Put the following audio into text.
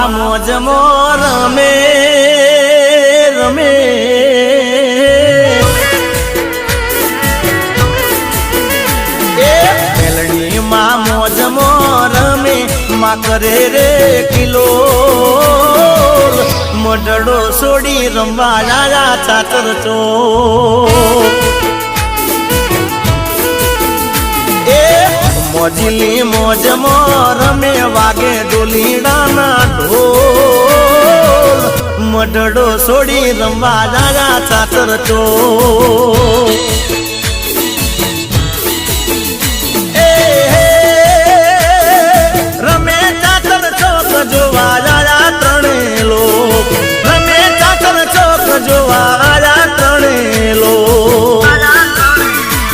માં મોજ રમે રમે મેલડી માં મોજ રમે માં કરે રે કિલો મઢડો છોડી રમવા લાયા ચાતર ચો મોજીલી મોજ રમે વાગે ડોલીડાના ઢોલ મઢડો છોડી રમવા લાયા ચાતર ચો